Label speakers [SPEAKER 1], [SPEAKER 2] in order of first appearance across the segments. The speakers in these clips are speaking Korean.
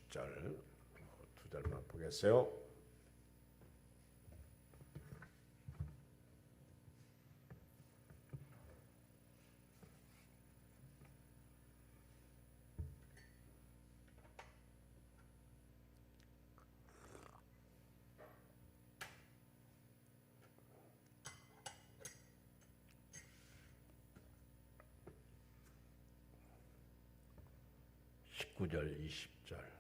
[SPEAKER 1] 20절 두 절만 보겠어요. (19절) (20절)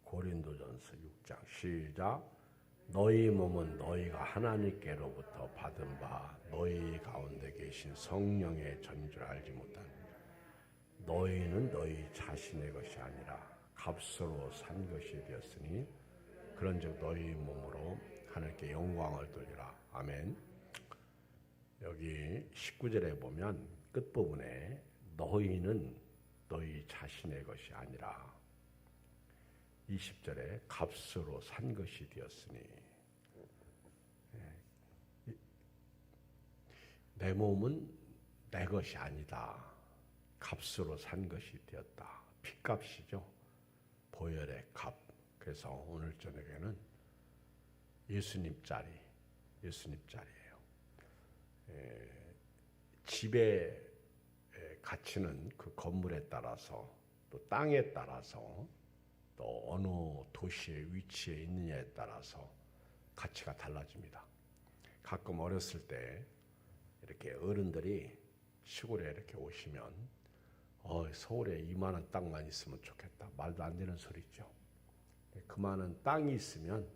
[SPEAKER 1] 고린도전서 6장 시작. 너희 몸은 너희가 하나님께로부터 받은 바 너희 가운데 계신 성령의 전인 줄 알지 못하느냐. 너희는 너희 자신의 것이 아니라 값으로 산 것이 되었으니 그런즉 너희 몸으로 하나님께 영광을 돌리라. 아멘. 여기 19절에 보면 끝부분에 너희는 너희 자신의 것이 아니라 20절에 값으로 산 것이 되었으니, 내 몸은 내 것이 아니다. 값으로 산 것이 되었다. 핏값이죠. 보혈의 값. 그래서 오늘 저녁에는 예수님 자리예요. 집의 가치는 그 건물에 따라서 또 땅에 따라서 또 어느 도시의 위치에 있느냐에 따라서 가치가 달라집니다. 가끔 어렸을 때 이렇게 어른들이 시골에 이렇게 오시면 서울에 이만한 땅만 있으면 좋겠다. 말도 안 되는 소리죠. 그만한 땅이 있으면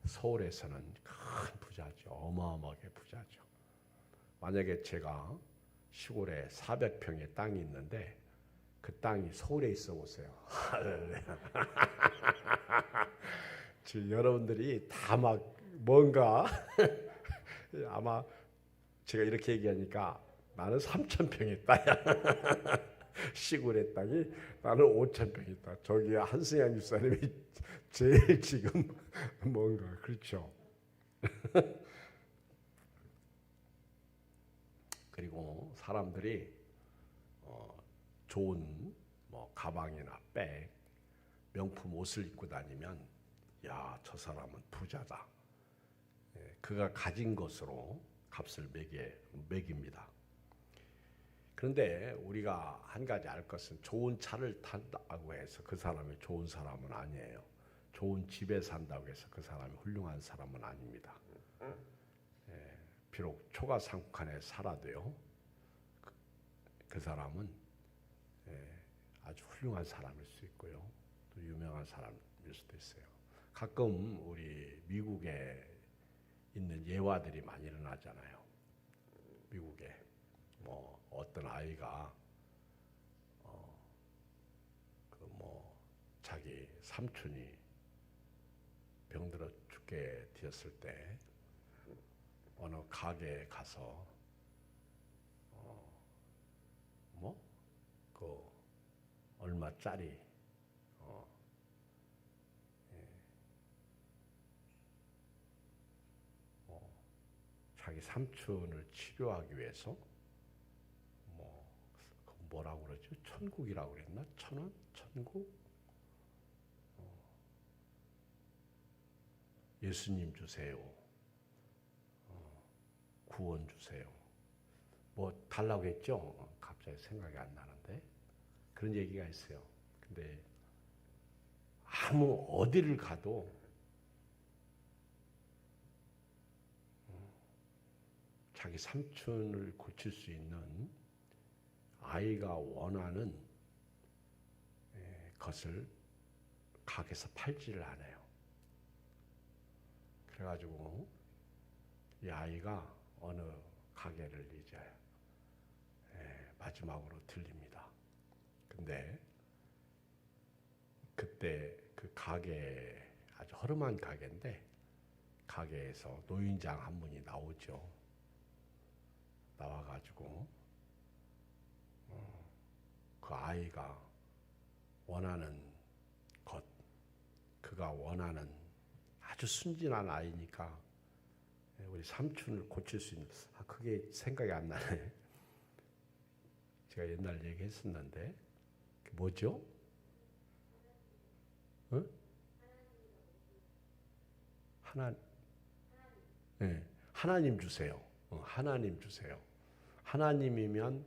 [SPEAKER 1] 서울에서는 큰 부자죠. 어마어마하게 부자죠. 만약에 제가 시골에 400평의 땅이 있는데 그 땅이 서울에 있어 보세요. 지금 여러분들이 다 막 뭔가 아마 제가 이렇게 얘기하니까 나는 3,000평의 땅이야. 시골의 땅이 나는 5,000평의 땅. 저기 한승현 집사님이 제일 지금 뭔가 그렇죠. 그리고 사람들이 좋은 가방이나 백, 명품 옷을 입고 다니면 야, 저 사람은 부자다. 그가 가진 것으로 값을 매깁니다. 그런데 우리가 한 가지 알 것은 좋은 차를 탄다고 해서 그 사람이 좋은 사람은 아니에요. 좋은 집에 산다고 해서 그 사람이 훌륭한 사람은 아닙니다. 비록 초가상칸에 살아도요, 그 사람은 아주 훌륭한 사람일 수 있고요, 또 유명한 사람일 수도 있어요. 가끔 우리 미국에 있는 예화들이 많이 일어나잖아요. 미국에 어떤 아이가 자기 삼촌이 병들어 죽게 되었을 때 어느 가게에 가서 얼마짜리 자기 삼촌을 치료하기 위해서 뭐라고 그러죠? 천국이라고 그랬나? 천원? 천국? 예수님 주세요. 구원 주세요. 달라고 했죠? 갑자기 생각이 안 나는데 그런 얘기가 있어요. 근데 어디를 가도 자기 삼촌을 고칠 수 있는 아이가 원하는 것을 가게에서 팔지를 않아요. 그래가지고 이 아이가 어느 가게를 이제 마지막으로 들립니다. 근데 그때 그 가게, 아주 허름한 가게인데 가게에서 노인장 한 분이 나오죠. 나와가지고 그 아이가 원하는 것, 그가 원하는 아주 순진한 아이니까 우리 삼촌을 고칠 수 있는, 그게 생각이 안 나네. 제가 옛날 얘기했었는데 뭐죠? 어? 하나, 네. 하나님 주세요. 하나님 주세요. 하나님이면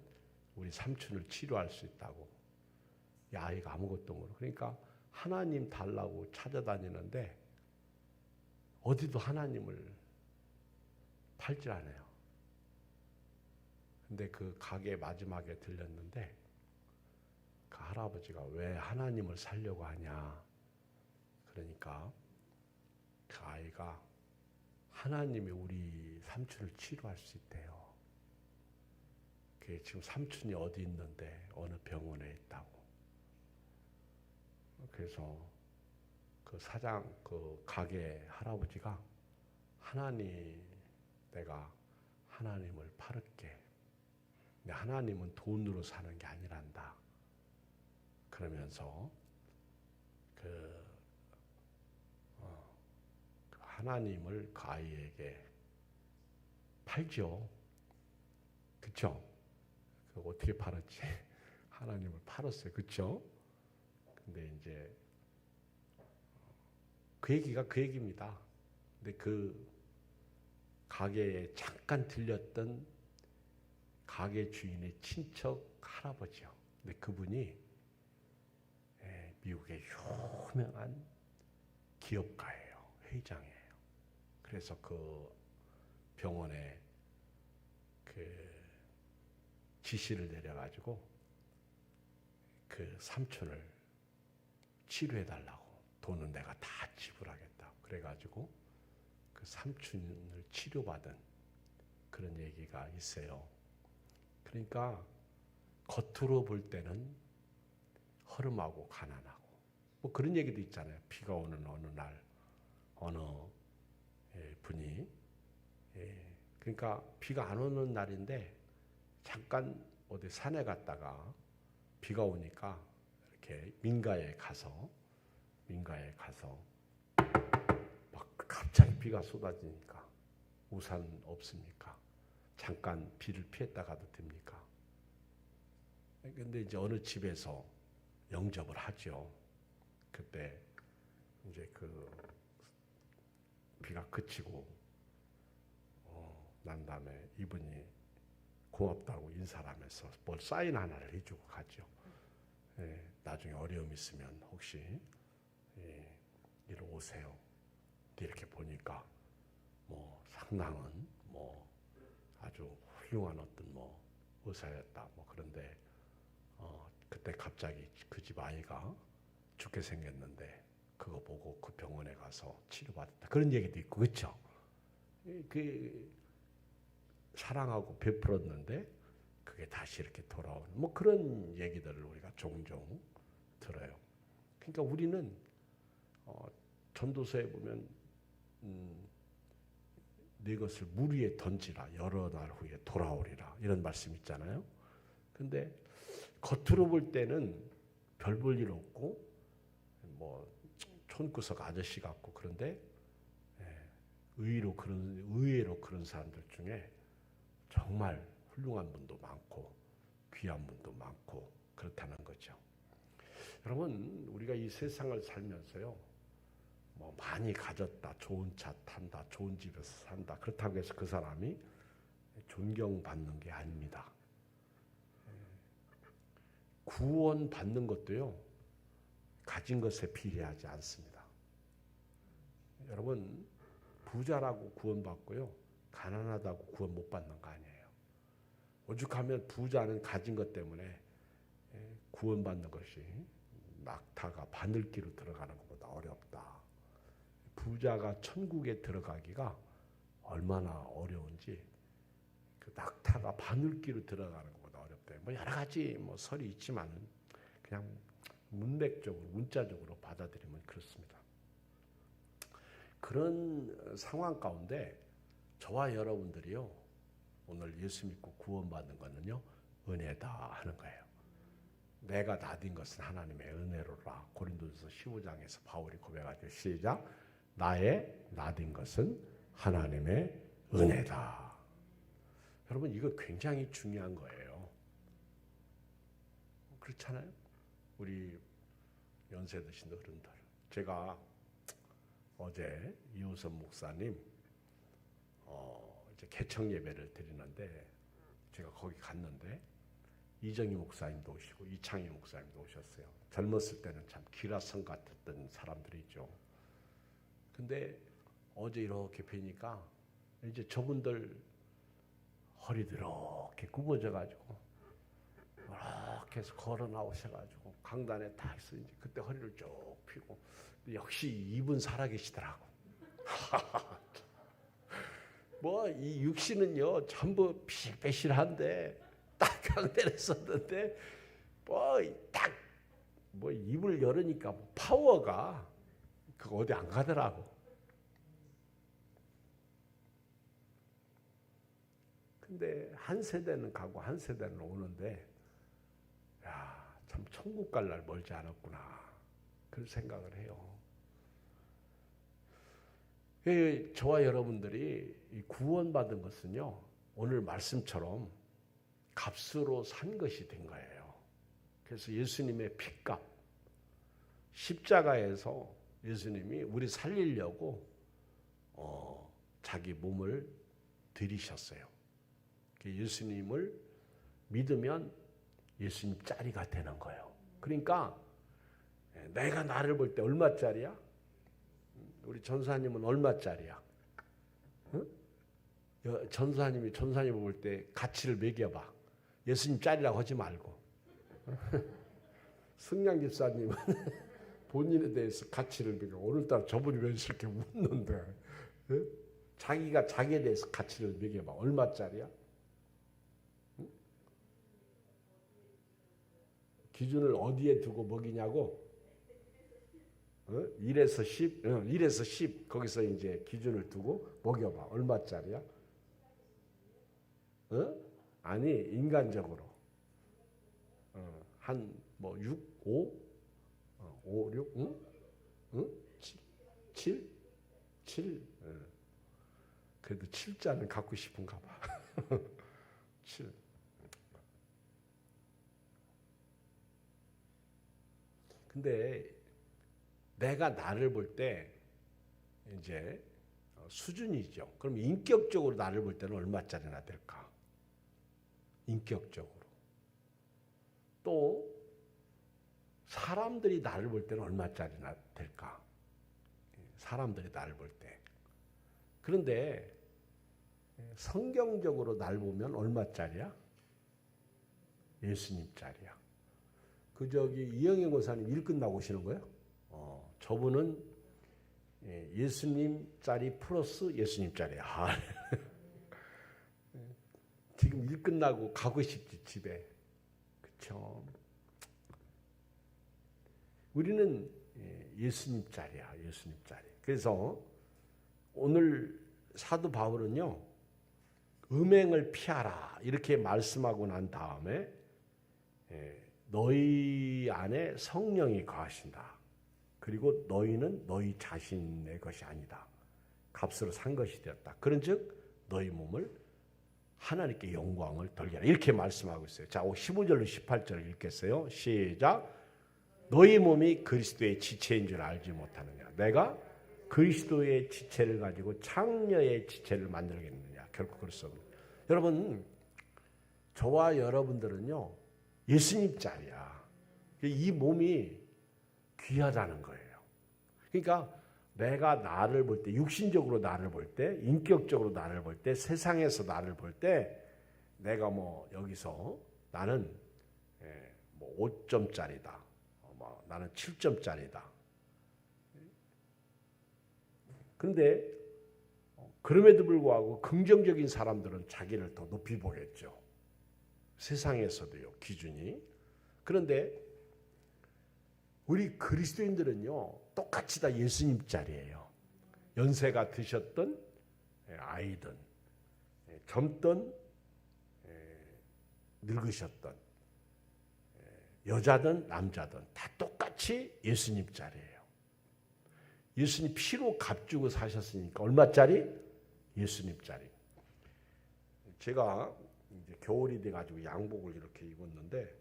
[SPEAKER 1] 우리 삼촌을 치료할 수 있다고. 이 아이가 아무것도 모르고. 그러니까 하나님 달라고 찾아다니는데 어디도 하나님을 팔질 않아요. 근데 그 가게 마지막에 들렸는데 그 할아버지가 왜 하나님을 살려고 하냐. 그러니까 그 아이가 하나님이 우리 삼촌을 치료할 수 있대요. 그게 지금 삼촌이 어디 있는데 어느 병원에 있다고. 그래서 그 사장, 그 가게 할아버지가 하나님, 내가 하나님을 팔을게. 근데 하나님은 돈으로 사는 게 아니란다. 그러면서 그 하나님을 그 아이에게 팔죠. 그쵸? 그 어떻게 팔았지? 하나님을 팔았어요. 그쵸? 근데 이제 그 얘기가 그 얘기입니다. 근데 그 가게에 잠깐 들렸던 가게 주인의 친척 할아버지요. 근데 그분이 미국의 유명한 기업가예요. 회장이에요. 그래서 그 병원에 그 지시를 내려가지고 그 삼촌을 치료해달라고. 돈은 내가 다 지불하겠다. 그래가지고 그 삼촌을 치료받은 그런 얘기가 있어요. 그러니까 겉으로 볼 때는 허름하고 가난하고 뭐 그런 얘기도 있잖아요. 비가 오는 어느 날 어느 분이 그러니까 비가 안 오는 날인데 잠깐 어디 산에 갔다가 비가 오니까 이렇게 민가에 가서 막 갑자기 비가 쏟아지니까 우산 없습니까? 잠깐 비를 피했다 가도 됩니까? 근데 이제 어느 집에서 영접을 하죠. 그때 이제 그 비가 그치고 난 다음에 이분이 고맙다고 인사를 하면서 뭘 사인 하나를 해주고 가죠. 나중에 어려움 있으면 혹시 이리 오세요. 이렇게 보니까 뭐 상당한 뭐 아주 훌륭한 어떤 뭐 의사였다. 뭐 그런데 그때 갑자기 그 집 아이가 죽게 생겼는데 그거 보고 그 병원에 가서 치료받았다. 그런 얘기도 있고 그렇죠. 그 사랑하고 베풀었는데 그게 다시 이렇게 돌아오는 뭐 그런 얘기들을 우리가 종종 들어요. 그러니까 우리는 전도서에 보면 네 것을 물 위에 던지라 여러 날 후에 돌아오리라 이런 말씀 있잖아요. 근데 겉으로 볼 때는 별 볼 일 없고 뭐 촌구석 아저씨 같고 그런데 의외로 그런 사람들 중에 정말 훌륭한 분도 많고 귀한 분도 많고 그렇다는 거죠. 여러분 우리가 이 세상을 살면서요 뭐 많이 가졌다, 좋은 차 탄다, 좋은 집에서 산다 그렇다고 해서 그 사람이 존경받는 게 아닙니다. 구원받는 것도요 가진 것에 비례하지 않습니다. 여러분 부자라고 구원받고요 가난하다고 구원 못 받는 거 아니에요. 오죽하면 부자는 가진 것 때문에 구원받는 것이 낙타가 바늘기로 들어가는 것보다 어렵다. 부자가 천국에 들어가기가 얼마나 어려운지 그 낙타가 바늘기로 들어가는 것보다 어렵다. 뭐 여러 가지 뭐 설이 있지만 그냥 문맥적으로 문자적으로 받아들이면 그렇습니다. 그런 상황 가운데 저와 여러분들이요 오늘 예수 믿고 구원받는 거는요 은혜다 하는 거예요. 내가 나딘 것은 하나님의 은혜로라. 고린도전서 15장에서 바울이 고백하죠. 시작. 나의 나딘 것은 하나님의 은혜다. 여러분 이거 굉장히 중요한 거예요. 그렇잖아요. 우리 연세 드신 어른들 제가 어제 이호선 목사님 이제 개청 예배를 드리는데 제가 거기 갔는데 이정희 목사님도 오시고 이창희 목사님도 오셨어요. 젊었을 때는 참 기라성 같았던 사람들이죠. 근데 어제 이렇게 뵈니까 이제 저분들 허리들 이렇게 굽어져가지고 이렇게 해서 걸어 나오셔가지고 강단에 딱 있어 이제 그때 허리를 쭉 펴고 역시 이분 살아계시더라고. 뭐 이 육신은요 전부 피실피실한데 딱 강단에 섰는데 뭐 입을 열으니까 파워가 그거 어디 안 가더라고. 근데 한 세대는 가고 한 세대는 오는데 야, 참 천국 갈 날 멀지 않았구나 그런 생각을 해요. 저와 여러분들이 구원받은 것은요 오늘 말씀처럼 값으로 산 것이 된 거예요. 그래서 예수님의 핏값 십자가에서 예수님이 우리 살리려고 자기 몸을 들이셨어요. 예수님을 믿으면 예수님 짜리가 되는 거예요. 그러니까 내가 나를 볼 때 얼마짜리야? 우리 전사님은 얼마짜리야? 응? 전사님이 전사님을 볼 때 가치를 매겨봐. 예수님 짜리라고 하지 말고. 승양 집사님은 본인에 대해서 가치를 매겨. 오늘따라 저분이 왜 이렇게 웃는데? 응? 자기가 자기에 대해서 가치를 매겨봐. 얼마짜리야? 응? 기준을 어디에 두고 먹이냐고? 1에서 10, 1에서 10 거기서 이제 기준을 두고 먹여봐. 얼마짜리야? 아니 인간적으로 한 뭐 6, 5, 5, 6, 7, 7. 그래도 7자는 갖고 싶은가 봐. 7. 근데 내가 나를 볼 때 이제 수준이죠. 그럼 인격적으로 나를 볼 때는 얼마짜리나 될까? 인격적으로. 또 사람들이 나를 볼 때는 얼마짜리나 될까? 사람들이 나를 볼 때. 그런데 성경적으로 나를 보면 얼마짜리야? 예수님짜리야. 이영애 권사님 일 끝나고 오시는 거예요? 저분은 예수님짜리 플러스 예수님짜리야. 지금 일 끝나고 가고 싶지 집에. 그렇죠? 우리는 예수님짜리야. 예수님짜리. 그래서 오늘 사도 바울은요. 음행을 피하라 이렇게 말씀하고 난 다음에 너희 안에 성령이 거하신다. 그리고 너희는 너희 자신의 것이 아니다. 값으로 산 것이 되었다. 그런즉 너희 몸을 하나님께 영광을 돌게 하라. 이렇게 말씀하고 있어요. 자, 15절로 18절을 읽겠어요. 시작. 너희 몸이 그리스도의 지체인 줄 알지 못하느냐. 내가 그리스도의 지체를 가지고 창녀의 지체를 만들겠느냐. 결코 그럴 수 없는. 여러분, 저와 여러분들은요. 예수님짜리야. 이 몸이 귀하다는 거예요. 그러니까 내가 나를 볼 때, 육신적으로 나를 볼 때, 인격적으로 나를 볼 때, 세상에서 나를 볼 때 내가 뭐 여기서 나는 뭐 5점짜리다. 나는 7점짜리다. 그런데 그럼에도 불구하고 긍정적인 사람들은 자기를 더 높이 보겠죠. 세상에서도요. 기준이. 그런데 우리 그리스도인들은요. 똑같이 다 예수님짜리예요. 연세가 드셨던 아이든 젊던 늙으셨던 여자든 남자든 다 똑같이 예수님짜리예요. 예수님 피로 값주고 사셨으니까 얼마짜리? 예수님짜리. 제가 이제 겨울이 돼가지고 양복을 이렇게 입었는데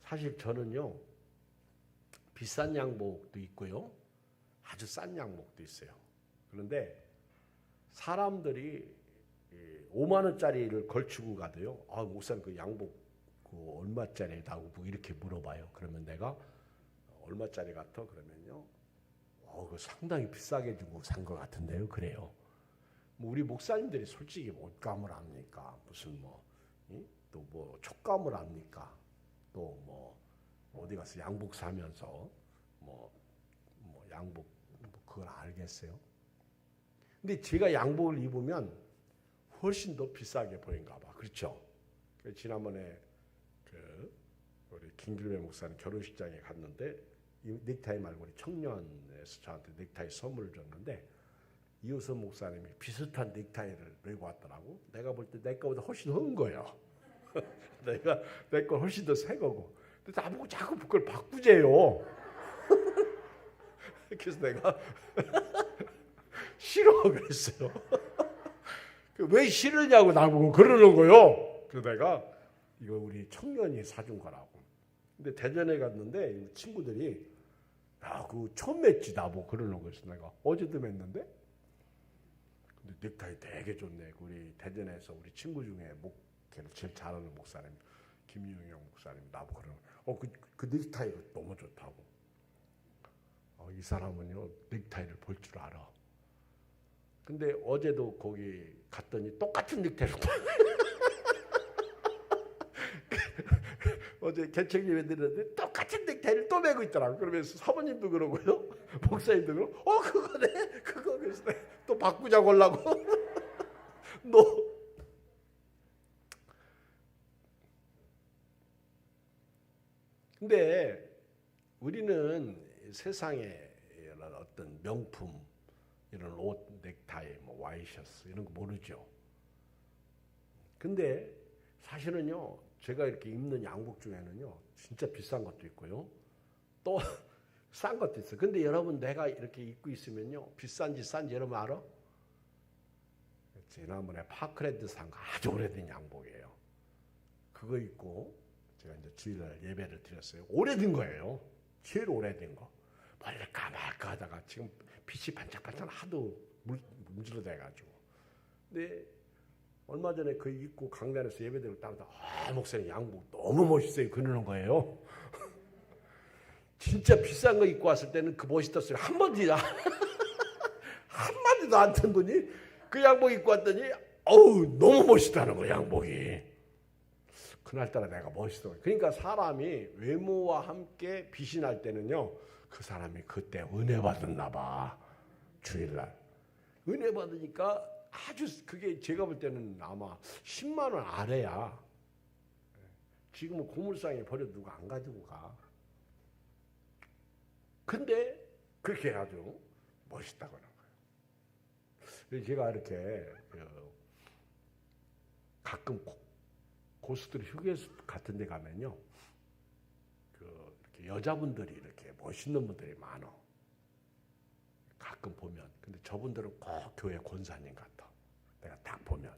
[SPEAKER 1] 사실 저는요 비싼 양복도 있고요 아주 싼 양복도 있어요. 그런데 사람들이 5만 원짜리를 걸치고 가도요. 아, 목사님 그 양복 그 얼마짜리다고 뭐 이렇게 물어봐요. 그러면 내가 얼마짜리 같아? 그러면요. 그 상당히 비싸게 주고 산 것 같은데요. 그래요. 뭐 우리 목사님들이 솔직히 옷감을 합니까? 무슨 또 뭐 촉감을 합니까? 또 뭐 어디 가서 양복 사면서 뭐 양복 그걸 알겠어요? 근데 제가 양복을 입으면 훨씬 더 비싸게 보인가 봐. 그렇죠? 지난번에 우리 김길배 목사님 결혼식장에 갔는데 이 넥타이 말고 우리 청년에서 저한테 넥타이 선물을 줬는데 이호선 목사님이 비슷한 넥타이를 메고 왔더라고. 내가 볼 때 내 거보다 훨씬 hơn 거예요. 내 거 훨씬 더 새 거고. 근데 나보고 자꾸 그걸 바꾸재요. 그래서 내가 싫어 그랬어요. 왜 싫으냐고 나보고 그러는 거요. 그래서 내가 이거 우리 청년이 사준 거라고. 근데 대전에 갔는데 친구들이 야, 그거 처음 맸지 나보고 그러는 거였어. 내가 어제도 맸는데. 근데 넥타이 되게 좋네. 우리 대전에서 우리 친구 중에 목회를 제일 잘하는 목사님 김유영 목사님 나보고 그러는 그 넥타이가 너무 좋다고. 이 사람은요 넥타이를 볼 줄 알아. 근데 어제도 거기 갔더니 똑같은 넥타이를 어제 개척 예배 드렸는데 똑같은 넥타이를 또 메고 있더라고. 그러면서 사모님도 그러고요, 목사님도 그러고, 그거네, 그거. 그래서 또 바꾸자고 하려고. 너 근데 우리는 세상에 이런 어떤 명품, 이런 옷, 넥타이, 뭐 와이셔츠 이런 거 모르죠. 근데 사실은요, 제가 이렇게 입는 양복 중에는요, 진짜 비싼 것도 있고요, 또 싼 것도 있어요. 근데 여러분 내가 이렇게 입고 있으면요, 비싼지 싼지 여러분 알아? 지난번에 파크랜드 산 거 아주 오래된 양복이에요. 그거 입고 제가 이제 주일날 예배를 드렸어요. 오래된 거예요. 제일 오래된 거. 말까 말까 하다가 지금 빛이 반짝반짝 하도 문질러대가지고. 근데 얼마 전에 그 입고 강단에서 예배드리고 따르다 목사님 양복 너무 멋있어요. 그러는 거예요. 진짜 비싼 거 입고 왔을 때는 그 멋있다 소리 한마디도 안 듣더니 그 양복 입고 왔더니 너무 멋있다는 거야 양복이. 그날따라 내가 멋있어. 그러니까 사람이 외모와 함께 빛이 날 때는요, 그 사람이 그때 은혜 받았나 봐. 주일날 은혜 받으니까 아주 그게 제가 볼 때는 아마 10만 원 아래야. 지금은 고물상에 버려 누가 안 가지고 가. 근데 그렇게 아주 멋있다고 하는 거예요. 제가 이렇게 가끔 고수들 휴게소 같은 데 가면요, 이렇게 여자분들이 이렇게 멋있는 분들이 많아. 가끔 보면. 근데 저분들은 꼭 교회 권사님 같아. 내가 딱 보면.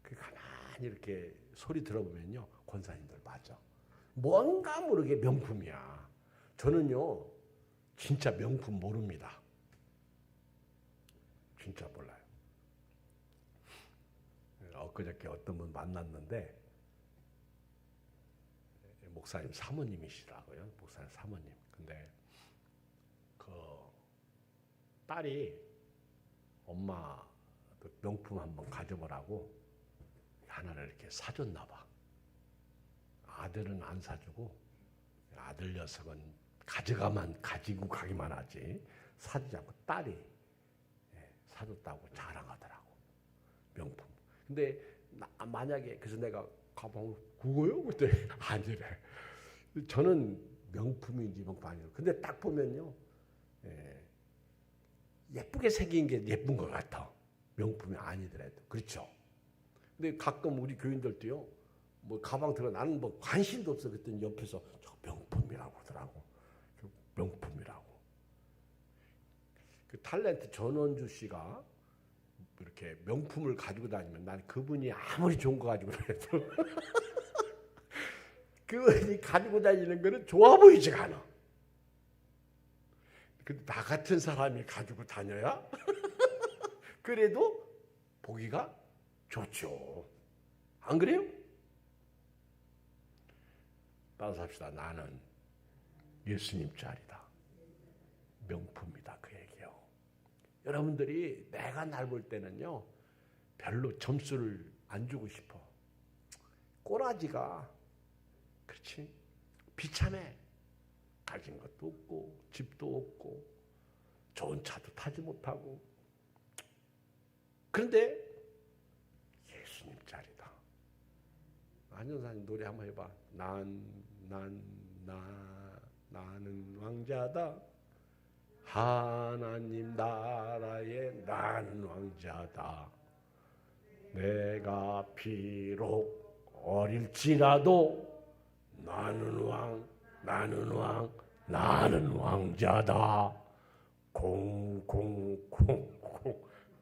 [SPEAKER 1] 가만히 이렇게 소리 들어보면요, 권사님들 맞아. 뭔가 모르게 명품이야. 저는요, 진짜 명품 모릅니다. 진짜 몰라요. 엊그저께 어떤 분 만났는데, 목사님 사모님이시라고요. 목사님 사모님. 근데 그 딸이 엄마 명품 한번 가져보라고 하나를 이렇게 사줬나 봐. 아들은 안 사주고 아들 녀석은 가지고 가기만 하지 사주지 않고 딸이 사줬다고 자랑하더라고. 명품. 근데 만약에 그래서 내가 가방 그거요? 그때 아니래. 저는 명품인지 명품 아니에요. 근데 딱 보면요, 예쁘게 생긴 게 예쁜 것 같아. 명품이 아니더라도. 그렇죠. 근데 가끔 우리 교인들도요, 뭐 가방 들어 나는 뭐 관심도 없어. 그랬더니 옆에서 저 명품이라고 하더라고. 명품이라고. 그 탤런트 전원주 씨가 이렇게 명품을 가지고 다니면 난 그분이 아무리 좋은 거 가지고 다녀도 그분이 가지고 다니는 거는 좋아 보이지가 않아. 근데 나 같은 사람이 가지고 다녀야 그래도 보기가 좋죠. 안 그래요? 따라서 합시다. 나는 예수님 짤이다. 명품이다. 그 얘기요. 여러분들이 내가 날 볼 때는요, 별로 점수를 안 주고 싶어. 꼬라지가, 그렇지? 비참해. 가진 것도 없고, 집도 없고, 좋은 차도 타지 못하고. 그런데 예수님 짤이다. 안전사님 노래 한번 해봐. 나는 왕자다. 하나님 나라에 나는 왕자다. 내가 비록 어릴지라도 나는 왕자다.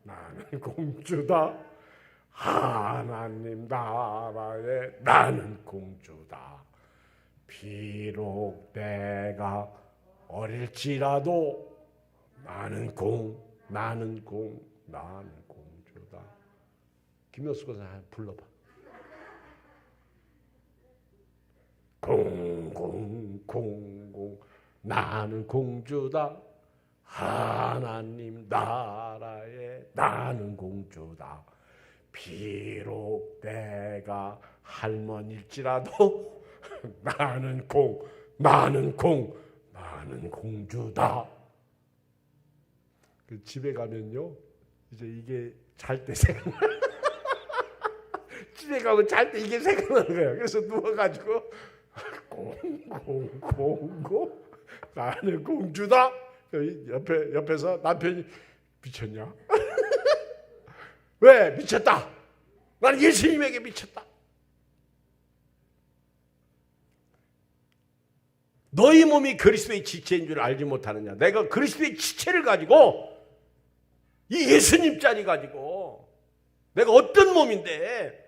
[SPEAKER 1] 나는 공주다. 하나님 나라에 나는 공주다. 비록 내가 어릴지라도 나는 공주다. 김효수 교사 한번 불러봐. 나는 공주다. 하나님 나라에 나는 공주다. 비록 내가 할머니일지라도 나는 공주다. 그 집에 가면요, 이제 이게 잘 때 생각나. 집에 가면 잘 때 이게 생각나는 거야. 그래서 누워가지고 나는 공주다. 옆에서 남편이 미쳤냐? 왜 미쳤다? 나는 예수님에게 미쳤다. 너희 몸이 그리스도의 지체인 줄 알지 못하느냐? 내가 그리스도의 지체를 가지고 이 예수님 짤이 가지고 내가 어떤 몸인데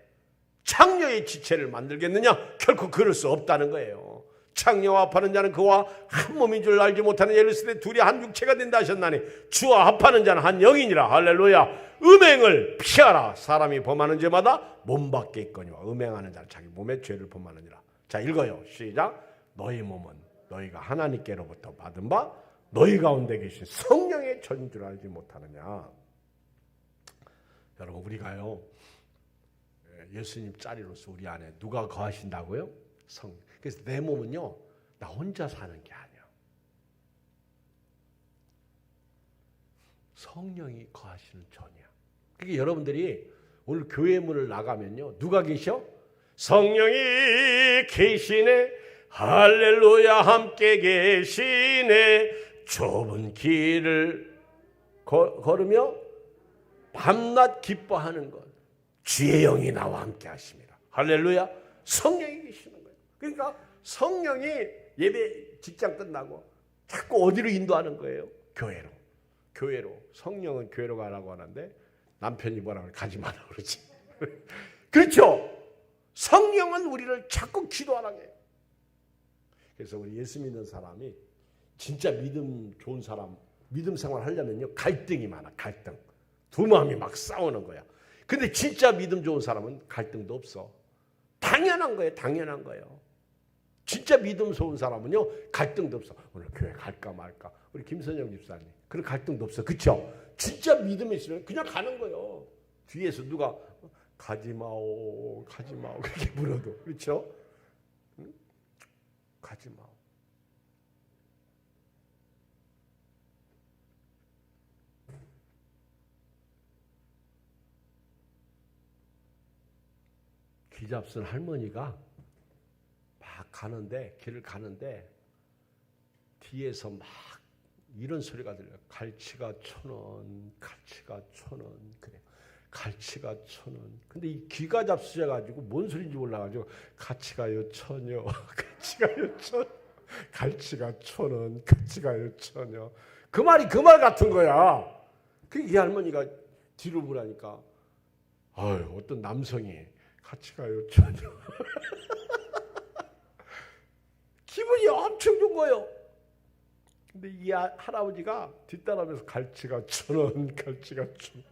[SPEAKER 1] 창녀의 지체를 만들겠느냐? 결코 그럴 수 없다는 거예요. 창녀와 합하는 자는 그와 한 몸인 줄 알지 못하는 예루살렘 둘이 한 육체가 된다 하셨나니 주와 합하는 자는 한 영이니라. 할렐루야. 음행을 피하라. 사람이 범하는 죄마다 몸 밖에 있거니와 음행하는 자는 자기 몸의 죄를 범하느니라. 자, 읽어요. 시작. 너희 몸은 너희가 하나님께로부터 받은 바 너희 가운데 계신 성령의 전인 줄 알지 못하느냐. 여러분, 우리가요, 예수님 짤이로서 우리 안에 누가 거하신다고요? 성령. 그래서 내 몸은요, 나 혼자 사는 게 아니야. 성령이 거하시는 전이야. 그러니까 여러분들이 오늘 교회 문을 나가면요, 누가 계셔? 성령이 계시네. 할렐루야. 함께 계시네. 좁은 길을 걸으며 밤낮 기뻐하는 것. 주의 영이 나와 함께 하십니다. 할렐루야. 성령이 계시는 거예요. 그러니까 성령이 예배 직장 끝나고 자꾸 어디로 인도하는 거예요? 교회로. 성령은 교회로 가라고 하는데 남편이 뭐라 그래? 가지 마라 그러지. 그렇죠? 성령은 우리를 자꾸 기도하라고 해요. 그래서 우리 예수 믿는 사람이 진짜 믿음 좋은 사람, 믿음 생활 하려면요, 갈등이 많아. 갈등. 두 마음이 막 싸우는 거야. 근데 진짜 믿음 좋은 사람은 갈등도 없어. 당연한 거예요. 진짜 믿음 좋은 사람은요, 갈등도 없어. 오늘 교회 갈까 말까. 우리 김선영 집사님, 그런 갈등도 없어. 그렇죠? 진짜 믿음이 있으면 그냥 가는 거예요. 뒤에서 누가 가지 마오 그렇게 물어도. 그렇죠? 응? 가지 마오. 귀잡순 할머니가 막 길을 가는데 뒤에서 막 이런 소리가 들려요. 갈치가 1,000원, 갈치가 1,000원. 그래. 갈치가 1,000원. 근데 이 귀가 잡수셔가지고 뭔 소리인지 몰라가지고 가치가요 1,000여, 가치가요 1,000, 갈치가 1,000원, 가치가요 1,000여. 그 말이 그 말 같은 거야. 이 할머니가 뒤로 보라니까, 어떤 남성이 가치가요 1,000여. 기분이 엄청 좋은 거예요. 근데 이 할아버지가 뒤따라오면서 갈치가 1,000원, 갈치가 1,000원.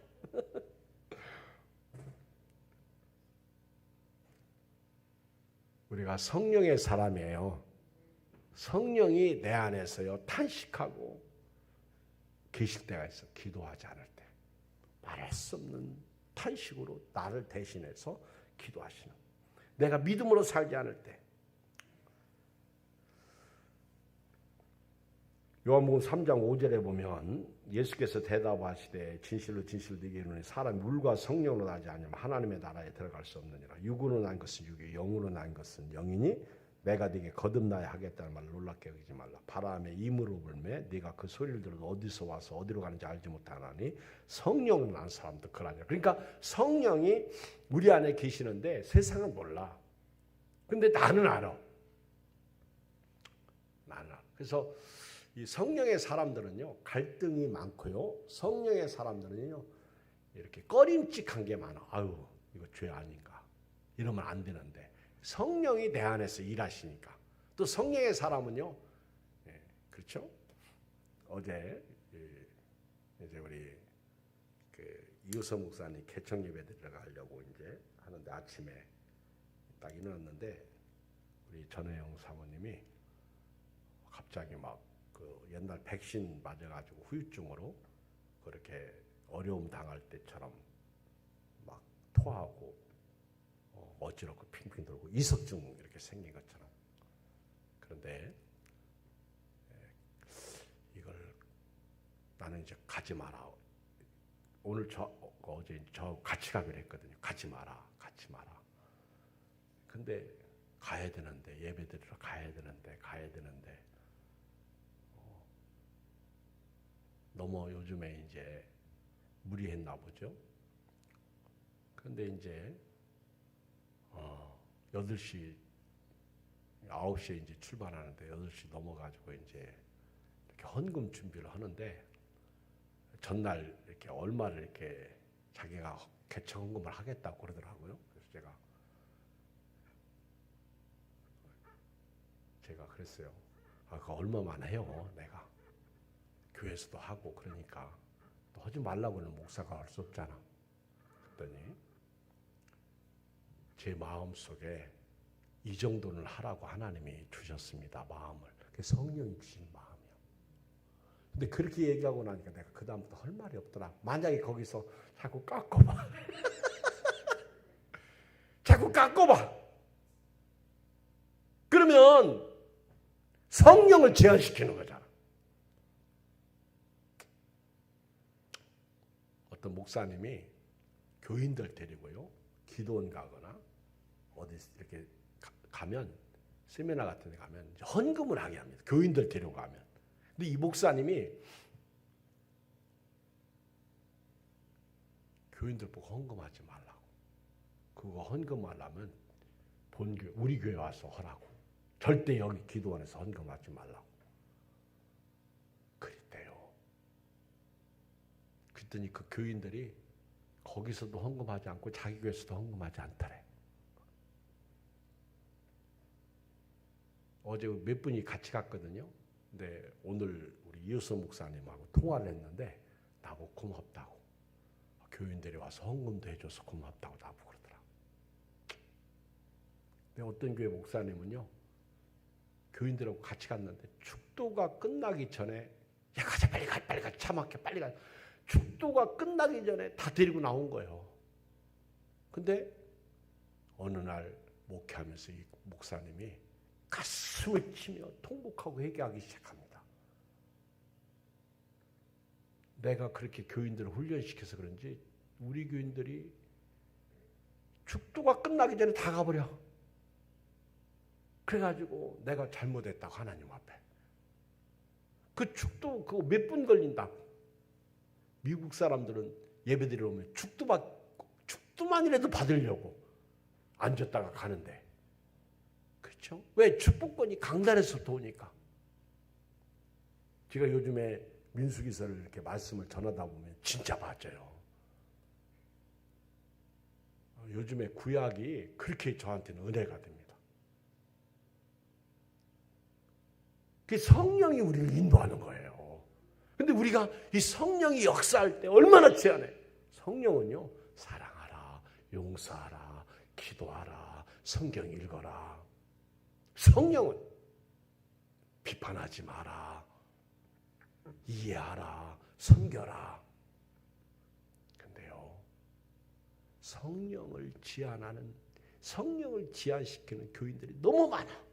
[SPEAKER 1] 우리가 성령의 사람이에요. 성령이 내 안에서요 탄식하고 계실 때가 있어. 기도하지 않을 때 말할 수 없는 탄식으로 나를 대신해서 기도하시는, 내가 믿음으로 살지 않을 때. 요한복음 3장 5절에 보면 예수께서 대답하시되 진실로 진실로 네게 이르노니 사람이 물과 성령으로 나지 않으면 하나님의 나라에 들어갈 수 없느니라. 육으로 난 것은 육이, 영으로 난 것은 영이니 내가 네게 거듭나야 하겠다는 말을 놀랍게 여기지 말라. 바람에 임으로 불매 네가 그 소리를 들어도 어디서 와서 어디로 가는지 알지 못하나니 성령으로 난 사람도 그러냐. 그러니까 성령이 우리 안에 계시는데 세상은 몰라. 근데 나는 알아. 나는 알아. 그래서 이 성령의 사람들은요 갈등이 많고요, 성령의 사람들은요 이렇게 꺼림칙한 게 많아. 아유 이거 죄 아닌가, 이러면 안 되는데 성령이 내 안에서 일하시니까. 또 성령의 사람은요, 그렇죠? 어제 이제 우리 이호서 목사님 개척 예배 들어가려고 이제 하는데 아침에 딱 일어났는데 우리 전혜영 사모님이 갑자기 막 그 옛날 백신 맞아가지고 후유증으로 그렇게 어려움 당할 때처럼 막 토하고 어지럽고 핑핑 돌고 이석증 이렇게 생긴 것처럼. 그런데 이걸 나는 이제 가지 마라. 오늘 어제 저 같이 가기로 했거든요. 가지 마라, 가지 마라. 근데 가야 되는데, 예배 드리러 가야 되는데 너무 요즘에 이제 무리했나 보죠. 근데 이제 8시, 9시에 이제 출발하는데 8시 넘어가지고 이제 이렇게 헌금 준비를 하는데 전날 이렇게 얼마를 이렇게 자기가 개척 헌금을 하겠다고 그러더라고요. 그래서 제가 그랬어요. 그거 얼마만 해요, 내가. 교회에서도 하고 그러니까 또 하지 말라고는 목사가 할 수 없잖아. 그랬더니 제 마음속에 이 정도는 하라고 하나님이 주셨습니다. 마음을. 그게 성령이 주신 마음이야. 근데 그렇게 얘기하고 나니까 내가 그 다음부터 할 말이 없더라. 만약에 거기서 자꾸 깎아봐. 자꾸 깎아봐. 그러면 성령을 제한시키는 거잖아. 어떤 목사님이 교인들 데리고요 기도원 가거나 어디 이렇게 가면 세미나 같은 데 가면 헌금을 하게 합니다. 교인들 데리고 가면. 근데 이 목사님이 교인들 보고 헌금하지 말라고. 그거 헌금하려면 본교회, 우리 교회 와서 하라고. 절대 여기 기도원에서 헌금하지 말라고. 그랬대요. 그랬더니 그 교인들이 거기서도 헌금하지 않고 자기 교회에서도 헌금하지 않더래. 어제 몇 분이 같이 갔거든요. 근데 오늘 우리 이호서 목사님하고 통화를 했는데 나보고 고맙다고. 교인들이 와서 헌금도 해줘서 고맙다고 나보고 그러더라. 근데 어떤 교회 목사님은요, 교인들하고 같이 갔는데 축도가 끝나기 전에 야 가자 빨리 가 차 막혀 빨리 가. 축도가 끝나기 전에 다 데리고 나온 거예요. 근데 어느 날 목회하면서 이 목사님이 가슴을 치며 통곡하고 회개하기 시작합니다. 내가 그렇게 교인들을 훈련시켜서 그런지 우리 교인들이 축도가 끝나기 전에 다 가버려. 그래가지고 내가 잘못했다고 하나님 앞에. 그 축도 그거 몇 분 걸린다고. 미국 사람들은 예배드리러 오면 축도만이라도 받으려고 앉았다가 가는데. 그렇죠? 왜? 축복권이 강단에서부터 오니까. 제가 요즘에 민수기서를 이렇게 말씀을 전하다 보면 진짜 맞아요. 요즘에 구약이 그렇게 저한테는 은혜가 됩니다. 그 성령이 우리를 인도하는 거예요. 근데 우리가 이 성령이 역사할 때 얼마나 제한해. 성령은요, 사랑하라, 용서하라, 기도하라, 성경 읽어라. 성령은 비판하지 마라, 이해하라, 섬겨라. 근데요, 성령을 제한하는, 성령을 제한시키는 교인들이 너무 많아.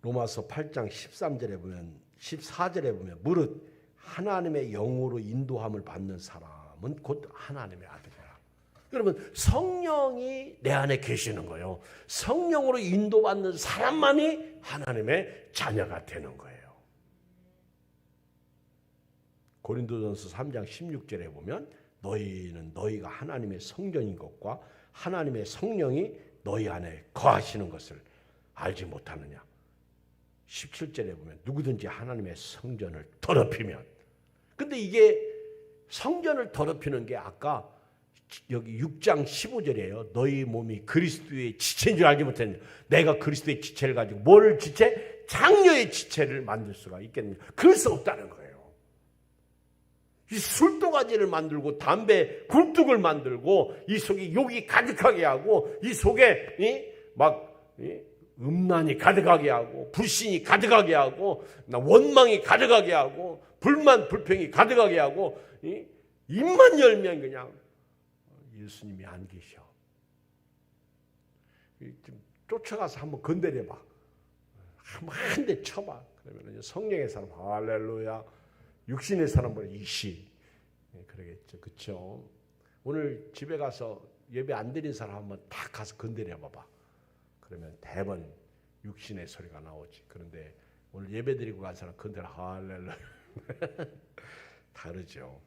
[SPEAKER 1] 로마서 8장 13절에 보면, 14절에 보면 무릇 하나님의 영으로 인도함을 받는 사람은 곧 하나님의 아들이라. 그러면 성령이 내 안에 계시는 거예요. 성령으로 인도받는 사람만이 하나님의 자녀가 되는 거예요. 고린도전서 3장 16절에 보면 너희는 너희가 하나님의 성전인 것과 하나님의 성령이 너희 안에 거하시는 것을 알지 못하느냐. 17절에 보면 누구든지 하나님의 성전을 더럽히면, 근데 이게 성전을 더럽히는 게 아까 여기 6장 15절이에요. 너희 몸이 그리스도의 지체인 줄 알지 못했느냐. 내가 그리스도의 지체를 가지고 뭘 지체? 장녀의 지체를 만들 수가 있겠느냐. 그럴 수 없다는 거예요. 이 술도가지를 만들고 담배 굴뚝을 만들고 이 속에 욕이 가득하게 하고 이 속에 음란이 가득하게 하고 불신이 가득하게 하고 원망이 가득하게 하고 불만 불평이 가득하게 하고 입만 열면 그냥 예수님이 안 계셔. 좀 쫓아가서 한번 건드려봐. 한 대 쳐봐. 그러면 성령의 사람 할렐루야. 육신의 사람보다 이시. 그러겠죠. 그렇죠. 오늘 집에 가서 예배 안 드린 사람 한번 딱 가서 건드려봐봐. 그러면 대번 육신의 소리가 나오지. 그런데 오늘 예배 드리고 간 사람 건드려 할렐루야. 다르죠.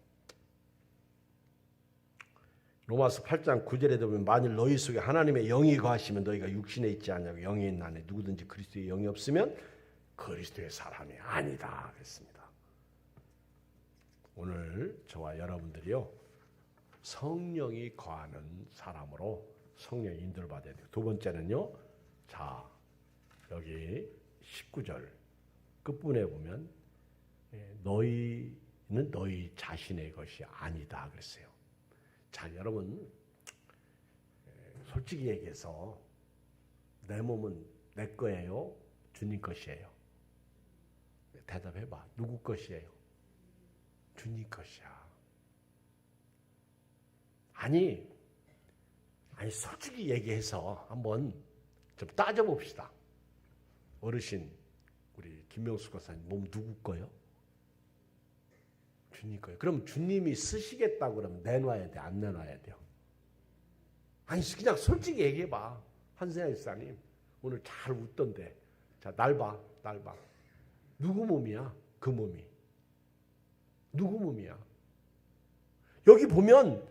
[SPEAKER 1] 로마서 8장 9절에 보면 만일 너희 속에 하나님의 영이 거하시면 너희가 육신에 있지 않냐고. 영이 있나니 누구든지 그리스도의 영이 없으면 그리스도의 사람이 아니다 그랬습니다. 오늘 저와 여러분들이요, 성령이 거하는 사람으로 성령의 인도를 받아야 돼요. 두 번째는요, 자 여기 19절 끝부분에 보면 너희는 너희 자신의 것이 아니다 그랬어요. 자, 여러분, 솔직히 얘기해서 내 몸은 내 거예요? 주님 것이에요? 대답해봐. 누구 것이에요? 주님 것이야. 아니 솔직히 얘기해서 한번 좀 따져봅시다. 어르신, 우리 김명수 권사님 몸 누구 거요? 주님 거예요. 그럼 주님이 쓰시겠다고 그러면 내놔야 돼? 안 내놔야 돼요? 아니 그냥 솔직히 얘기해봐. 한세아 집사님 오늘 잘 웃던데. 자, 날 봐. 누구 몸이야? 그 몸이. 누구 몸이야? 여기 보면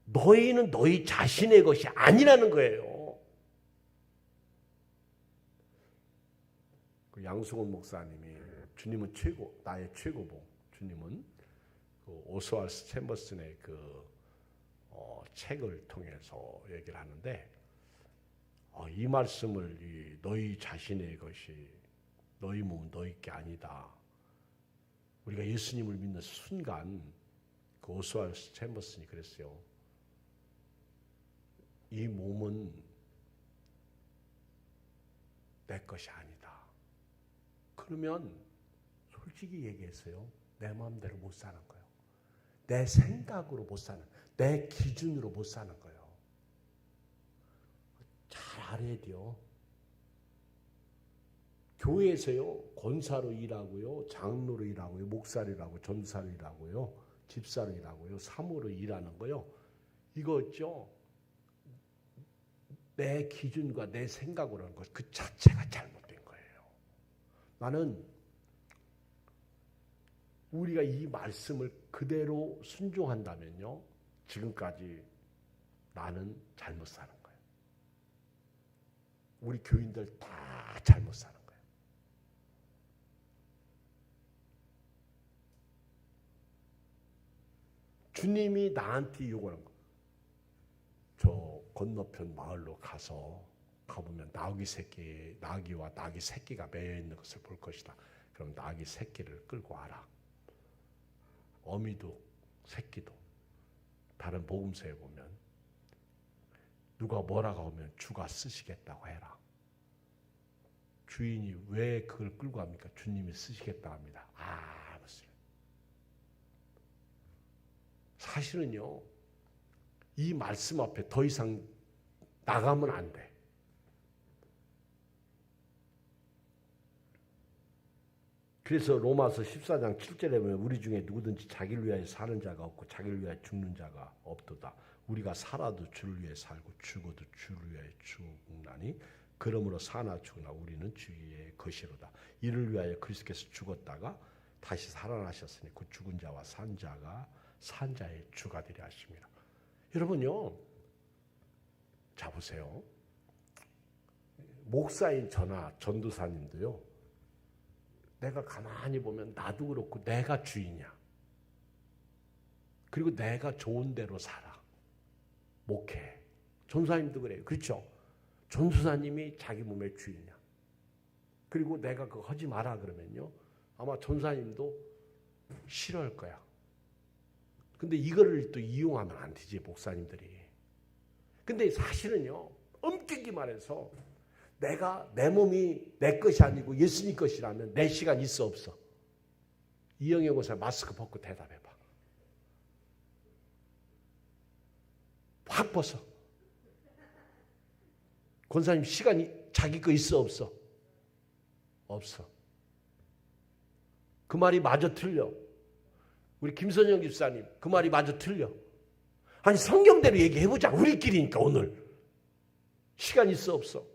[SPEAKER 1] 너희는 너희 자신의 것이 아니라는 거예요. 그 양승원 목사님이 주님은 최고, 나의 최고봉. 주님은 그 오스왈드 챔버슨의 그 책을 통해서 얘기를 하는데 이 말씀을 너희 자신의 것이 너희 몸은 너희 게 아니다. 우리가 예수님을 믿는 순간 그 오스왈드 챔버슨이 그랬어요. 이 몸은 내 것이 아니다. 그러면 솔직히 얘기했어요. 내 마음대로 못 사는 거예요. 내 생각으로 못 사는, 내 기준으로 못 사는 거예요. 잘 알아야 돼요. 교회에서요, 권사로 일하고요, 장로로 일하고요, 목사로 일하고, 전사로 일하고요, 집사로 일하고요, 사모로 일하는 거요. 이거 있죠? 내 기준과 내 생각으로 하는 것, 그 자체가 잘못된 거예요. 나는 우리가 이 말씀을 그대로 순종한다면요, 지금까지 나는 잘못 사는 거예요. 우리 교인들 다 잘못 사는 거예요. 주님이 나한테 요구하는 거. 저 건너편 마을로 가보면 나귀와 나귀 새끼가 매여 있는 것을 볼 것이다. 그럼 나귀 새끼를 끌고 와라. 어미도 새끼도 다른 복음서에 보면 누가 뭐라고 하면 주가 쓰시겠다고 해라. 주인이 왜 그걸 끌고 갑니까? 주님이 쓰시겠다고 합니다. 알았어요. 사실은요, 이 말씀 앞에 더 이상 나가면 안 돼. 그래서 로마서 14장 7절에 보면 우리 중에 누구든지 자기를 위하여 사는 자가 없고 자기를 위하여 죽는 자가 없도다. 우리가 살아도 주를 위해 살고 죽어도 주를 위하여 죽나니 그러므로 사나 죽으나 우리는 주의 것이로다. 이를 위하여 그리스도께서 죽었다가 다시 살아나셨으니 그 죽은 자와 산 자가 산 자의 주가 되려 하십니다. 여러분요, 자 보세요. 목사인 저나 전도사님도요, 내가 가만히 보면 나도 그렇고 내가 주인이야. 그리고 내가 좋은 대로 살아. 목회. 전도사님도 그래요. 그렇죠? 전도사님이 자기 몸의 주인이야. 그리고 내가 그거 하지 마라 그러면요, 아마 전도사님도 싫어할 거야. 근데 이거를 또 이용하면 안 되지, 목사님들이. 근데 사실은요, 엄격히 말해서 내 몸이 내 것이 아니고 예수님 것이라면 내 시간 있어 없어? 이영애 목사 마스크 벗고 대답해봐. 확 벗어. 권사님 시간이 자기 거 있어 없어? 없어. 그 말이 마저 틀려. 우리 김선영 집사님 그 말이 마저 틀려. 아니 성경대로 얘기해보자. 우리끼리니까 오늘. 시간 있어 없어?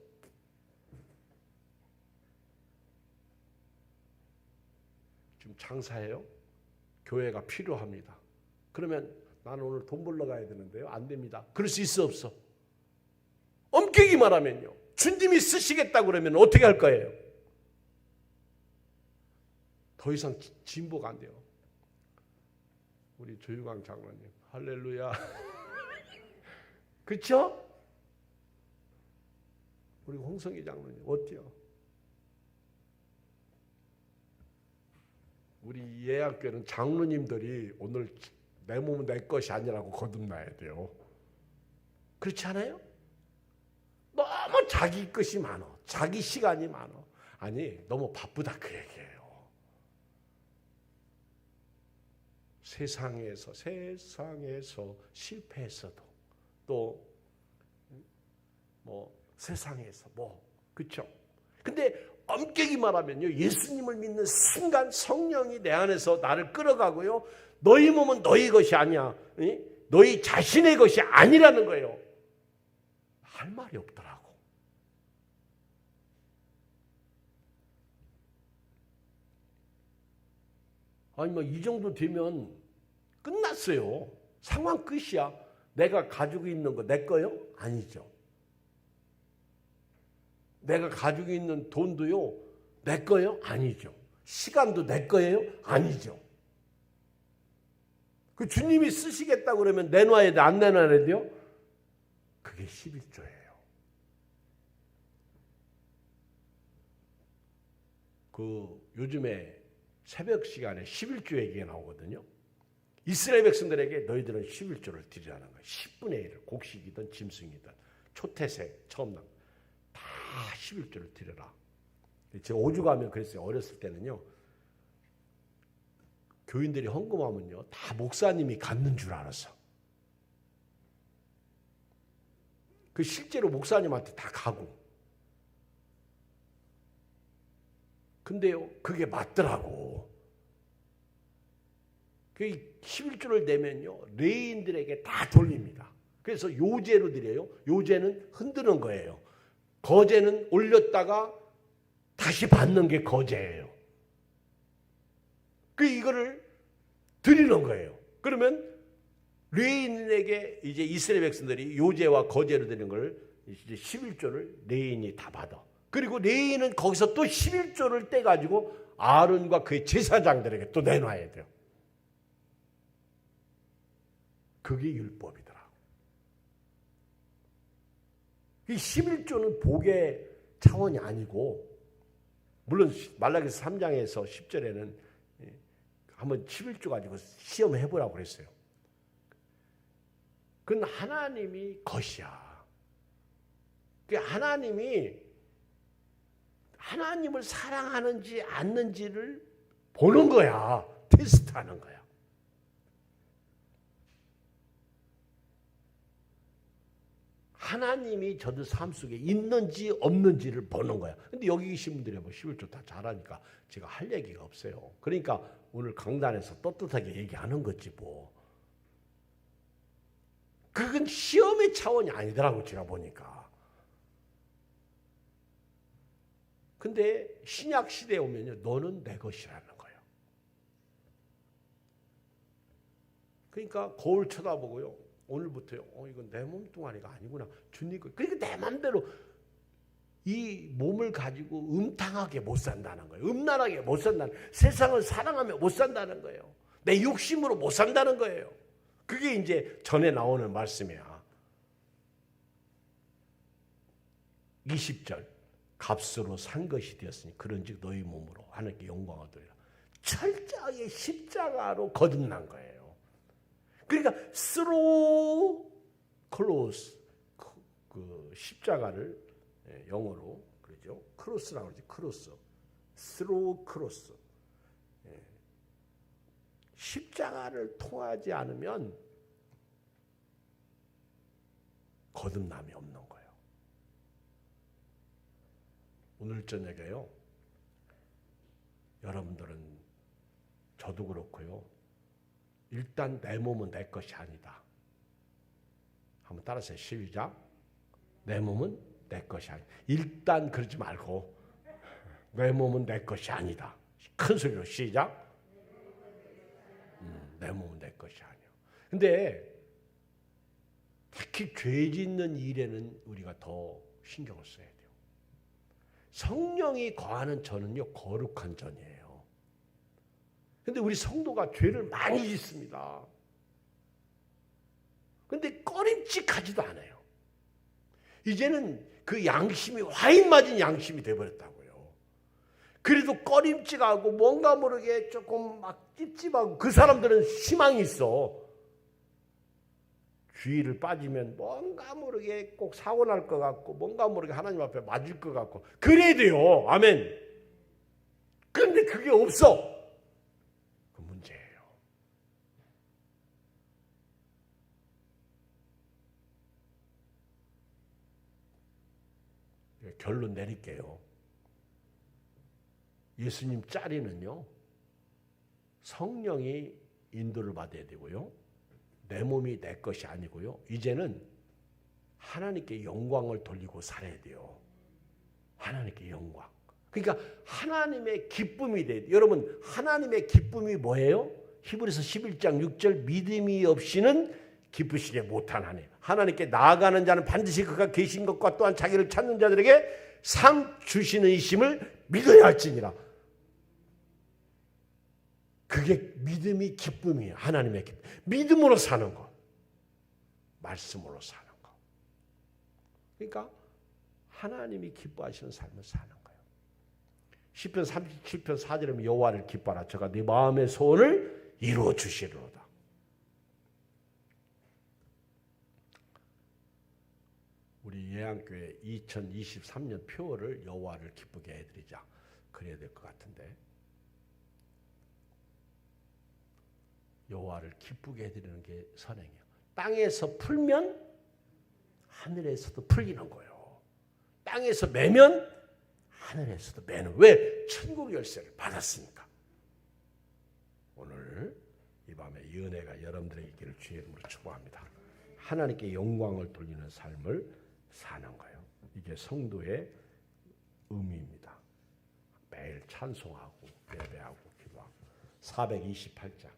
[SPEAKER 1] 지금 장사해요? 교회가 필요합니다. 그러면 나는 오늘 돈 벌러 가야 되는데요. 안 됩니다. 그럴 수 있어 없어? 엄격히 말하면요, 주님이 쓰시겠다고 그러면 어떻게 할 거예요? 더 이상 진보가 안 돼요. 우리 조유광 장로님 할렐루야. 그렇죠? 우리 홍성희 장로님 어때요? 우리 예약교회는 장로님들이 오늘 내 몸은 내 것이 아니라고 거듭나야 돼요. 그렇지 않아요? 너무 자기 것이 많아. 자기 시간이 많아. 아니 너무 바쁘다 그 얘기예요. 세상에서 실패했어도 또 세상에서 그렇죠? 근데 엄격히 말하면요, 예수님을 믿는 순간 성령이 내 안에서 나를 끌어가고요, 너희 몸은 너희 것이 아니야. 너희 자신의 것이 아니라는 거예요. 할 말이 없더라고. 아니 이 정도 되면 끝났어요. 상황 끝이야. 내가 가지고 있는 거 내 거요? 아니죠. 내가 가지고 있는 돈도요 내 거요? 아니죠. 시간도 내 거예요? 아니죠. 그 주님이 쓰시겠다고 그러면 내놔야 돼? 안 내놔야 돼요? 그게 11조예요. 요즘에 새벽 시간에 11조 얘기가 나오거든요. 이스라엘 백성들에게 너희들은 11조를 드리라는 거예요. 10분의 1을 곡식이든 짐승이든 초태색 처음 난 다 11조를 드려라. 제가 오주 가면 그랬어요. 어렸을 때는요, 교인들이 헌금하면요 다 목사님이 갖는 줄 알았어. 그 실제로 목사님한테 다 가고. 근데요 그게 맞더라고. 그 11조를 내면요 레인들에게 다 돌립니다. 그래서 요제로 드려요. 요제는 흔드는 거예요. 거제는 올렸다가 다시 받는 게 거제예요. 이거를 드리는 거예요. 그러면 레인에게 이제 이스라엘 백성들이 요제와 거제로 드리는 걸 이제 11조를 레인이 다 받아. 그리고 레인은 거기서 또 11조를 떼가지고 아론과 그의 제사장들에게 또 내놔야 돼요. 그게 율법이더라. 이 11조는 복의 차원이 아니고, 물론 말라기서 3장에서 10절에는 한번 11조 가지고 시험해보라고 그랬어요. 그건 하나님이 것이야. 하나님을 사랑하는지 않는지를 보는 거야. 테스트하는 거야. 하나님이 저들 삶 속에 있는지 없는지를 보는 거야. 근데 여기 계신 분들이 뭐 11조 다 잘하니까 제가 할 얘기가 없어요. 그러니까 오늘 강단에서 떳떳하게 얘기하는 거지 뭐. 그건 시험의 차원이 아니더라고 제가 보니까. 근데 신약 시대에 오면요, 너는 내 것이라는 거예요. 그러니까 거울 쳐다보고요, 오늘부터요, 이건 내 몸뚱아리가 아니구나, 주님 거. 그러니까 내 맘대로 이 몸을 가지고 음탕하게 못 산다는 거예요. 음란하게 못 산다는, 세상을 사랑하며 못 산다는 거예요. 내 욕심으로 못 산다는 거예요. 그게 이제 전에 나오는 말씀이야. 20절. 값으로 산 것이 되었으니 그런즉 너희 몸으로 하나님께 영광을 돌리라. 철저하게 십자가로 거듭난 거예요. 그러니까 through cross, 그 십자가를 영어로 그러죠. 크로스라고 그러지. 크로스. through cross. 십자가를 통하지 않으면 거듭남이 없는 거예요. 오늘 저녁에요, 여러분들은, 저도 그렇고요, 일단 내 몸은 내 것이 아니다. 한번 따라서 시작. 내 몸은 내 것이 아니다. 일단 그러지 말고 내 몸은 내 것이 아니다. 큰 소리로 시작. 내 몸은 내 것이 아니야. 근데 특히 죄 짓는 일에는 우리가 더 신경을 써야 돼요. 성령이 거하는 전은요, 거룩한 전이에요. 근데 우리 성도가 죄를 많이 짓습니다. 근데 꺼림칙하지도 않아요. 이제는 그 양심이 와인 맞은 양심이 돼버렸다고요. 그래도 꺼림칙하고 뭔가 모르게 조금 막 찝찝하고, 그 사람들은 희망이 있어. 주의를 빠지면 뭔가 모르게 꼭 사고 날 것 같고, 뭔가 모르게 하나님 앞에 맞을 것 같고, 그래야 돼요. 아멘. 그런데 그게 없어. 그 문제예요. 결론 내릴게요. 예수님 자리는요, 성령이 인도를 받아야 되고요, 내 몸이 내 것이 아니고요, 이제는 하나님께 영광을 돌리고 살아야 돼요. 하나님께 영광. 그러니까 하나님의 기쁨이 돼야 돼요. 여러분, 하나님의 기쁨이 뭐예요? 히브리서 11장 6절, 믿음이 없이는 기쁘시게 못하나니 하나님께 나아가는 자는 반드시 그가 계신 것과 또한 자기를 찾는 자들에게 상 주시는 이심을 믿어야 할지니라. 그게 믿음이 기쁨이에요. 하나님의 기쁨. 믿음으로 사는 것. 말씀으로 사는 것. 그러니까 하나님이 기뻐하시는 삶을 사는 거예요. 시편 37편 4절에 여호와를 기뻐하라. 저가 네 마음의 소원을 이루어 주시리로다. 우리 예양교회 2023년 표어를 여호와를 기쁘게 해드리자. 그래야 될 것 같은데. 여호와를 기쁘게 해드리는 게 선행이에요. 땅에서 풀면 하늘에서도 풀리는 거예요. 땅에서 매면 하늘에서도 매는. 왜? 천국 열쇠를 받았으니까. 오늘 이 밤에 이 은혜가 여러분들에게 있기를 주의 이름으로 축복합니다. 하나님께 영광을 돌리는 삶을 사는 거예요. 이게 성도의 의미입니다. 매일 찬송하고 예배하고 기도하고. 428장